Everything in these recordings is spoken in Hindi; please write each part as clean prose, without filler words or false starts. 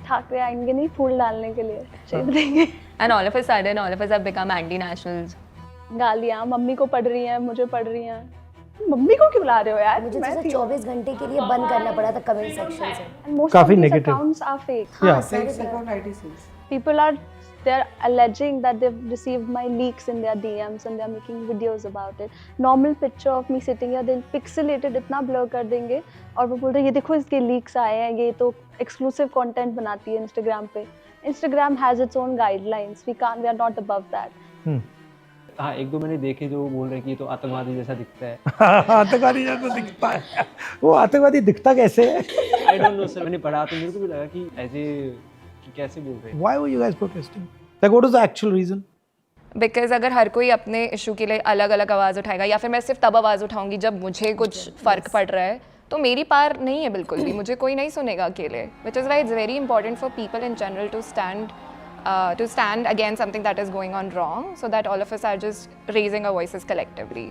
ठाकरे आएंगे नहीं फूल डालने के लिए, छेड़ देंगे। And all of a sudden, all of us have become anti-nationals. गालियाँ मम्मी को पड़ रही हैं, मुझे पड़ रही हैं। मम्मी को क्यों बुला रहे हो यार? मुझे तो 24 घंटे के लिए बंद करना पड़ा था कमेंट सेक्शन से। काफी नेगेटिव accounts are fake. हाँ, People are they're alleging that they've received my leaks in their DMs and they're making videos about it. Normal picture of me sitting here, they'll pixelate it, इतना blur कर देंगे और वो बोल रहे हैं ये देखो इसके leaks आए हैं, ये तो exclusive content बनाती है Instagram पे. Instagram has its own guidelines. We are not above that. हाँ, एक दो मैंने देखे जो बोल रहे हैं कि ये तो आतंकवादी जैसा दिखता है। आतंकवादी जैसा दिखता है। वो आतंकवादी दिखता कैसे है? I don't know sir, मैंने पढ़ा तो मेरे को भी लगा कि ऐसे कैसे बोल रहे हैं। Why were you guys protesting? Like what was the actual reason? Because अगर हर कोई अपने इशू के लिए अलग अलग आवाज़ उठाएगा या फिर मैं सिर्फ तब आवाज़ उठाऊंगी जब मुझे कुछ फ़र्क पड़ रहा है, तो मेरी पार नहीं है बिल्कुल भी, मुझे कोई नहीं सुनेगा अकेले. Which is why it's very important for people in general to stand against something that is going on wrong, so that all of us are just raising our voices collectively.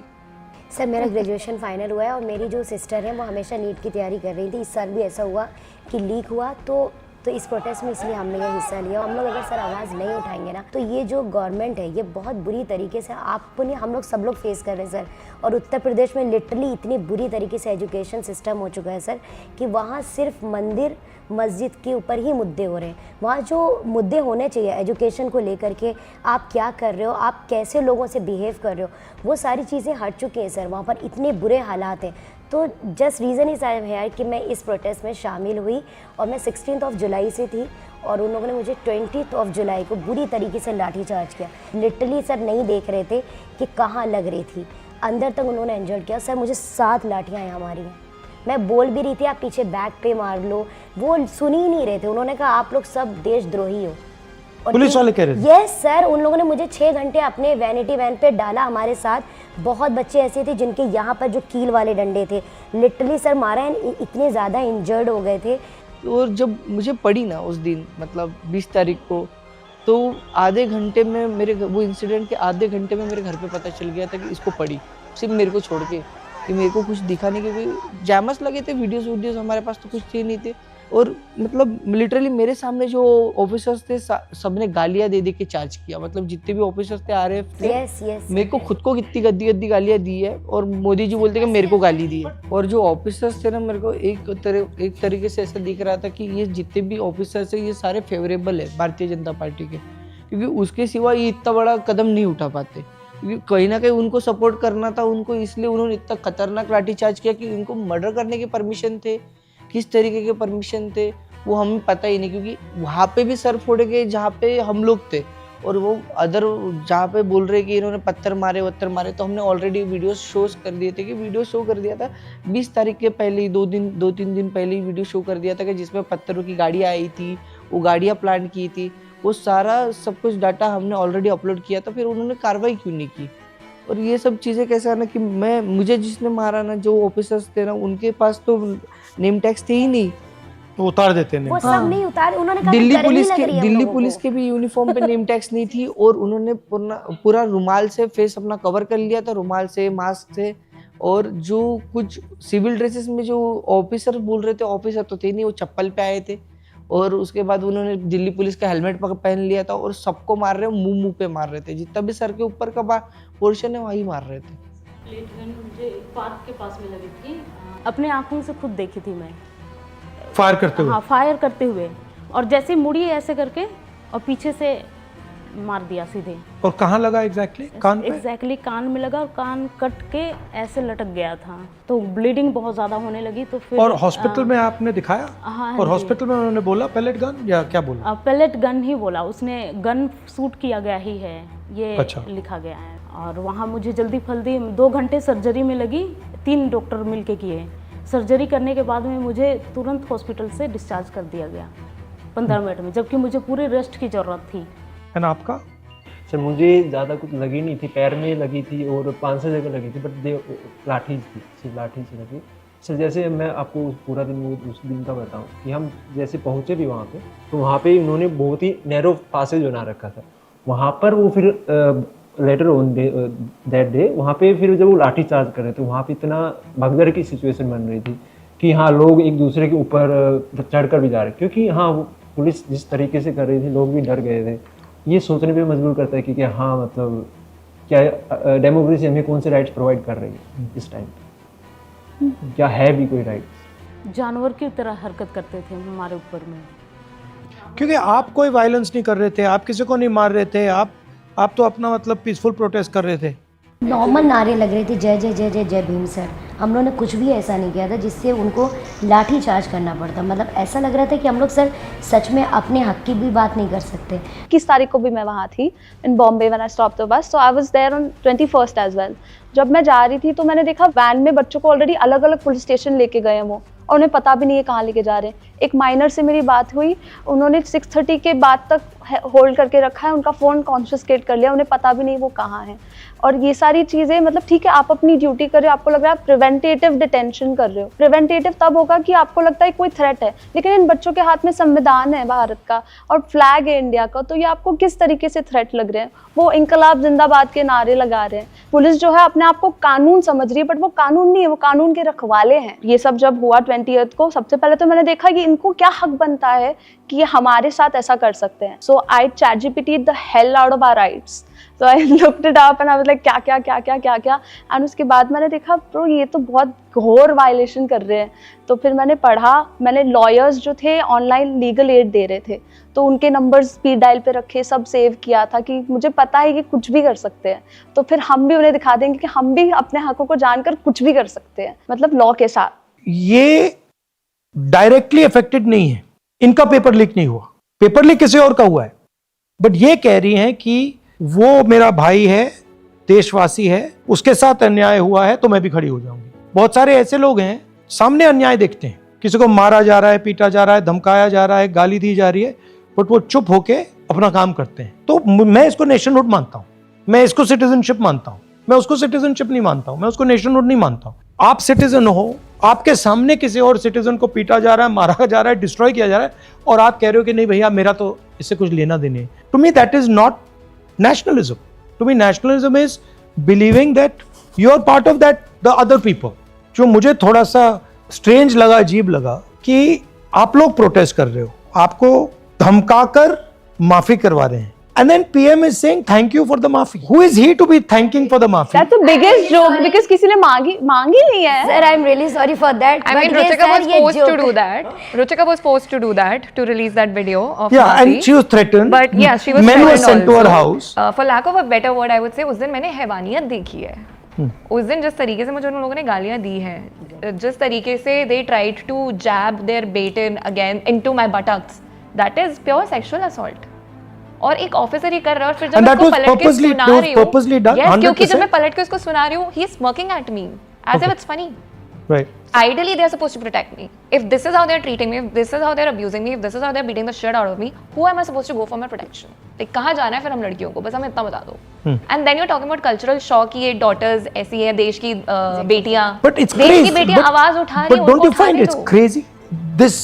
Sir मेरा ग्रेजुएशन फाइनल हुआ है और मेरी जो सिस्टर है वो हमेशा नीट की तैयारी कर रही थी। इस साल भी ऐसा हुआ कि लीक हुआ तो इस प्रोटेस्ट में इसलिए हमने ये हिस्सा लिया। हम लोग अगर सर आवाज़ नहीं उठाएंगे ना तो ये जो गवर्नमेंट है ये बहुत बुरी तरीके से आपको नहीं हम लोग सब लोग फेस कर रहे हैं सर। और उत्तर प्रदेश में लिटरली इतनी बुरी तरीके से एजुकेशन सिस्टम हो चुका है सर कि वहाँ सिर्फ मंदिर मस्जिद के ऊपर ही मुद्दे हो रहे हैं। वहाँ जो मुद्दे होने चाहिए एजुकेशन को लेकर के, आप क्या कर रहे हो, आप कैसे लोगों से बिहेव कर रहे हो, वो सारी चीज़ें हट चुकी हैं सर। वहाँ पर इतने बुरे हालात हैं। तो जस्ट रीज़न ही साहब है कि मैं इस प्रोटेस्ट में शामिल हुई और मैं 16 जुलाई से थी और उन लोगों ने मुझे 20 जुलाई को बुरी तरीके से लाठीचार्ज किया। लिटरली सर नहीं देख रहे थे कि कहाँ लग रही थी, अंदर तक उन्होंने इंजर्ड किया। सर मुझे 7 लाठियाँ यहाँ मारी हैं। मैं बोल भी रही थी आप पीछे बैक पे मार लो, वो सुन ही नहीं रहे थे। उन्होंने कहा आप लोग सब देशद्रोही हो। पुलिस वाले कह रहे थे? यस सर, उन लोगों ने मुझे 6 घंटे अपने वैनिटी वैन पे डाला हमारे साथ। बहुत बच्चे ऐसे थे जिनके यहाँ पर जो कील वाले डंडे थे लिटरली सर मारा है, इतने ज़्यादा इंजर्ड हो गए थे। और जब मुझे पड़ी ना उस दिन मतलब 20 तारीख को, तो आधे घंटे में मेरे वो इंसिडेंट के आधे घंटे में मेरे घर पे पता चल गया था कि इसको पड़ी, सिर्फ मेरे को छोड़ के। कि मेरे को कुछ दिखा नहीं, क्योंकि जैमस लगे थे, वीडियोस हमारे पास तो कुछ थे नहीं थे। और मतलब लिटरली मेरे सामने जो ऑफिसर्स थे सबने गालियां दे के चार्ज किया। मतलब जितने भी ऑफिसर्स थे आरएफ थे, मेरे को खुद को कितनी गद्दी गालियां दी है और मोदी जी बोलते कि मेरे को गाली दी है। और जो ऑफिसर्स थे ना, मेरे को एक तरीके से ऐसा दिख रहा था कि ये जितने भी ऑफिसर्स है ये सारे फेवरेबल है भारतीय जनता पार्टी के, क्योंकि उसके सिवा ये इतना बड़ा कदम नहीं उठा पाते। क्योंकि कहीं ना कहीं उनको सपोर्ट करना था उनको, इसलिए उन्होंने इतना खतरनाक लाठीचार्ज किया कि उनको मर्डर करने के परमिशन थे, किस तरीके के परमिशन थे वो हमें पता ही नहीं। क्योंकि वहाँ पे भी सर फोड़े गए जहाँ पे हम लोग थे, और वो अदर जहाँ पे बोल रहे कि इन्होंने पत्थर मारे, तो हमने ऑलरेडी वीडियो शोज कर दिए थे। कि वीडियो शो कर दिया था 20 तारीख के पहले ही, 2-3 दिन पहले ही वीडियो शो कर दिया था कि जिसमें पत्थरों की गाड़ियाँ आई थी, वो गाड़ियाँ प्लांट की थी, वो सारा सब कुछ डाटा हमने ऑलरेडी अपलोड किया था। फिर उन्होंने कार्रवाई क्यों नहीं की? और ये सब चीज़ें कैसे आना कि मुझे जिसने मारा ना, जो ऑफिसर्स थे ना, उनके पास तो नेम टैग्स थे ही नहीं, तो उतार देते नहीं। वो सब नहीं उतारे, उन्होंने कहा दिल्ली पुलिस के भी यूनिफॉर्म पे नेम टैग्स नहीं थी, और उन्होंने पूरा रुमाल से फेस अपना कवर कर लिया था, रुमाल से, मास्क से। और जो कुछ सिविल ड्रेसेस में जो ऑफिसर बोल रहे थे, ऑफिसर तो थे नहीं, वो चप्पल पे आए थे। और उसके बाद उन्होंने दिल्ली पुलिस का हेलमेट पहन लिया था और सबको मार रहे, मुंह पे मार रहे थे, जितना भी सर के ऊपर का पोर्शन है वही मार रहे थे। प्लेट गन मुझे पार्क के पास में लगी थी, अपने आंखों से खुद देखी थी मैं फायर करते हुए। हाँ, फायर करते हुए, और जैसे मुड़ी ऐसे करके और पीछे से मार दिया सीधे। और कहाँ लगा एग्जैक्टली? कान पे? एग्जैक्टली कान में लगा और कान कट के ऐसे लटक गया था, तो ब्लीडिंग बहुत ज्यादा होने लगी। तो फिर और हॉस्पिटल में आपने दिखाया? हाँ, और हॉस्पिटल में उन्होंने बोला पैलेट गन या क्या बोला? पैलेट गन ही बोला उसने, गन शूट किया गया ही है ये। अच्छा। लिखा गया है। और वहाँ मुझे जल्दी 2 घंटे सर्जरी में लगी, 3 डॉक्टर मिलके किए। सर्जरी करने के बाद में मुझे तुरंत हॉस्पिटल से डिस्चार्ज कर दिया गया 15 मिनट में, जबकि मुझे पूरे रेस्ट की ज़रूरत थी। है ना आपका? सर मुझे ज़्यादा कुछ लगी नहीं थी, पैर में लगी थी और 5-6 जगह लगी थी, बट लाठी थी, सिर्फ लाठी से लगी। सर जैसे मैं आपको पूरा दिन उस दिन का बताऊं कि हम जैसे पहुँचे भी वहाँ पे, तो वहाँ पे उन्होंने बहुत ही नैरो पासेज बना रखा था वहाँ पर। वो फिर लेटर ऑन दैट डे वहाँ पे फिर जब वो लाठी चार्ज कर रहे थे, वहाँ पे इतना भगदड़ की सिचुएशन बन रही थी कि हाँ लोग एक दूसरे के ऊपर चढ़ कर भी जा रहे, क्योंकि हाँ पुलिस जिस तरीके से कर रही थी लोग भी डर गए थे। ये सोचने पे मजबूर करता है कि हाँ मतलब क्या डेमोक्रेसी हमें कौन से राइट्स प्रोवाइड कर रही है इस टाइम, क्या है भी कोई राइट्स। जानवर की तरह हरकत करते थे हमारे ऊपर में। क्योंकि आप कोई वायलेंस नहीं कर रहे थे, आप किसी को नहीं मार रहे थे, आप तो अपना मतलब पीसफुल प्रोटेस्ट कर रहे थे। नॉर्मल नारे लग रहे थे, जय जय जय जय जय भीम सर। हम लोगों ने कुछ भी ऐसा नहीं किया था जिससे उनको लाठी चार्ज करना पड़ता। मतलब ऐसा लग रहा था कि हम लोग सर सच में अपने हक की भी बात नहीं कर सकते। 21 तारीख को भी मैं वहाँ थी in Bombay when I stop the bus, so I was there on 21st as well. जब मैं जा रही थी तो मैंने देखा वैन में बच्चों को ऑलरेडी अलग अलग पुलिस स्टेशन लेके गए हैं वो, और उन्हें पता भी नहीं है कहाँ लेके जा रहे हैं। एक माइनर से मेरी बात हुई, उन्होंने 6:30 के बाद तक होल्ड करके रखा है, उनका फ़ोन कॉन्फिस्केट कर लिया, उन्हें पता भी नहीं वो कहाँ है। और ये सारी चीज़ें मतलब ठीक है आप अपनी ड्यूटी कर रहे हो, आपको लग रहा है आप प्रिवेंटेटिव डिटेंशन कर रहे हो। प्रिवेंटेटिव तब होगा कि आपको लगता है कोई थ्रेट है, लेकिन इन बच्चों के हाथ में संविधान है भारत का और फ्लैग है इंडिया का, तो ये आपको किस तरीके से थ्रेट लग रहे हैं। वो इंकलाब जिंदाबाद के नारे लगा रहे हैं। पुलिस जो है अपने आप को कानून समझ रही है, बट वो कानून नहीं है, वो कानून के रखवाले हैं। ये सब जब हुआ 20th को, सबसे पहले तो मैंने देखा कि इनको क्या हक बनता है कि ये हमारे साथ ऐसा कर सकते हैं। So I ChatGPT the hell out of our rights. So I looked it up and I was like क्या एंड उसके बाद मैंने देखा ब्रो ये तो बहुत घोर वायलेशन कर रहे हैं। तो फिर मैंने पढ़ा, मैंने लॉयर्स जो थे ऑनलाइन लीगल एड दे रहे थे, तो उनके नंबर्स स्पीड डायल पे रखे, सब सेव किया था कि मुझे पता है कि कुछ भी कर सकते हैं, तो फिर हम भी उन्हें दिखा देंगे कि हम भी अपने हकों को जानकर कुछ भी कर सकते हैं, मतलब लॉ के साथ। ये डायरेक्टली अफेक्टेड नहीं है, इनका पेपर लीक नहीं हुआ, पेपर लीक किसी और का हुआ है, बट ये कह रही हैं कि वो मेरा भाई है, देशवासी है, उसके साथ अन्याय हुआ है तो मैं भी खड़ी हो जाऊंगी। बहुत सारे ऐसे लोग हैं सामने अन्याय देखते हैं, किसी को मारा जा रहा है, पीटा जा रहा है, धमकाया जा रहा है, गाली दी जा रही है, बट वो चुप होके अपना काम करते हैं। तो मैं इसको नेशनहुड मानता हूं, मैं इसको सिटीजनशिप मानता हूं, मैं उसको सिटीजनशिप नहीं मानता हूं, मैं उसको नेशनहुड नहीं मानता हूं। आप सिटीजन हो, आपके सामने किसी और सिटीजन को पीटा जा रहा है, मारा जा रहा है, डिस्ट्रॉय किया जा रहा है, और आप कह रहे हो कि नहीं भैया मेरा तो इससे कुछ लेना देना है। To me that is not nationalism. To me nationalism is believing that you are part of that the other people. जो मुझे थोड़ा सा strange लगा, अजीब लगा कि आप लोग प्रोटेस्ट कर रहे हो, आपको धमकाकर माफी करवा रहे हैं, and then PM is saying thank you for the maafi. Who is he to be thanking for the maafi? That's the biggest joke because किसी ने मांगी नहीं है। Sir, I am really sorry for that. I mean, Ruchika was forced to do that. Ruchika was forced to do that to release that video of Yeah, Maafi. and she was threatened. But yeah, she was Men were threatened sent to her also. house. For lack of a better word, I would say उस दिन मैंने हैवानियत देखी है। उस दिन जिस तरीके से मुझे उन लोगों ने गालियाँ दी हैं, जिस तरीके से they tried to jab their bait in again into my buttocks, that is pure sexual assault. और एक ऑफिसर ही कर रहा है, और फिर जब मैं उसको पलट के सुना रही हूँ, yes, क्योंकि जब मैं पलट के उसको सुना रही हूँ, he is smirking at me as if it's funny. Right. Ideally, they are supposed to protect me. If this is how they are treating me, if this is how they are abusing me, if this is how they are beating the shit out of me, who am I supposed to go for my protection? Like कहाँ जाना है फिर हम लड़कियों को, बस हमें इतना बता दो. And then you're talking about cultural shock कि ये daughters ऐसी है, देश की बेटियाँ, But it's देश crazy. की बेटियाँ आवाज उठा रही हैं, But don't उनको you find उठाने it's दो. crazy? This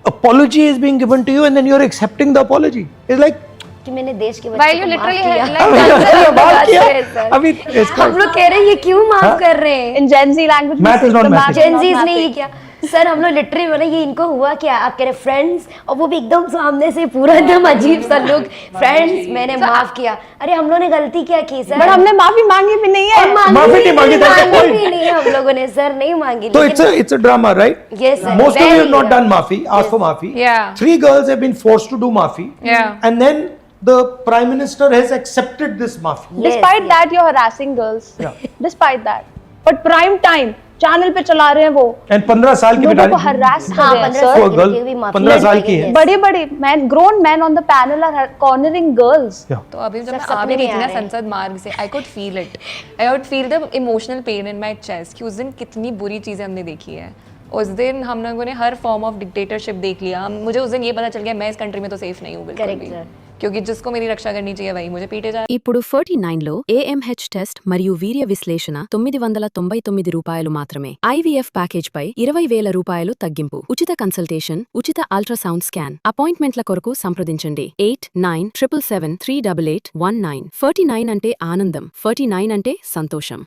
apology is being given to you and then you're accepting the apology. It's like कि मैंने देश के While बच्चों you को माफ literally किया। like बात किया सर। अभी इसका हम लोग कह रहे हैं ये क्यों माफ कर रहे हैं? In Gen Z language, Math is not math. Gen Zs ने ये क्या सर, हम लोग लिटरली बोले ये इनको हुआ क्या? आप कह रहे फ्रेंड्स, और वो भी एकदम सामने से पूरा एकदम अजीब सा लोग, फ्रेंड्स मैंने माफ किया। अरे हम लोगों ने गलती क्या की सर? बट हमने माफी मांगी भी नहीं है। और माफी नहीं मांगी, that's the point. भी नहीं हम लोगों ने सर, नहीं मांगी। So it's a drama, right? Yes, sir. Most of you have Very not done drama. maafi, asked for maafi. Yeah. 3 girls have been forced to do maafi. Yeah. And then the Prime Minister has accepted this maafi. Yes, Despite yes. that, you're harassing girls. Yeah. Despite that, but prime time channel पे चला रहे हैं वो, And 15 साल की लोगों बेचारी को harass कर हाँ, रहे हैं 15 सर। साल वो की girl लड़की भी माफी 15 साल मांगी की है। बड़े man, grown men on the panel are cornering girls. Yeah. तो अभी जब सर, मैं आ सपने भी रही में थी आ ना रहे हैं। संसद मार्ग से, I could feel it, I could feel the emotional pain in my chest कि उस दिन कितनी बुरी चीज़ें हमने देखी है। उस दिन हम लोगों ने हर फॉर्म ऑफ डिक्टेटरशिप देख लिया। मुझे उस दिन ये पता चल गया मैं इस कंट्री में तो सेफ नहीं हूँ बिल्कुल Correct, भी, sir. क्योंकि जिसको मेरी रक्षा करनी चाहिए वही मुझे पीटे जा। ఇప్పుడు 49లో AMH టెస్ట్ మరియు వీర్య విశ్లేషణ $999 మాత్రమే. IVF ప్యాకేజ్ పై $20,000 తగ్గింపు. ఉచిత కన్సల్టేషన్, ఉచిత అల్ట్రాసౌండ్ స్కాన్. అపాయింట్మెంట్ల కొరకు సంప్రదించండి 8977738819. 49 అంటే ఆనందం, 49 అంటే సంతోషం.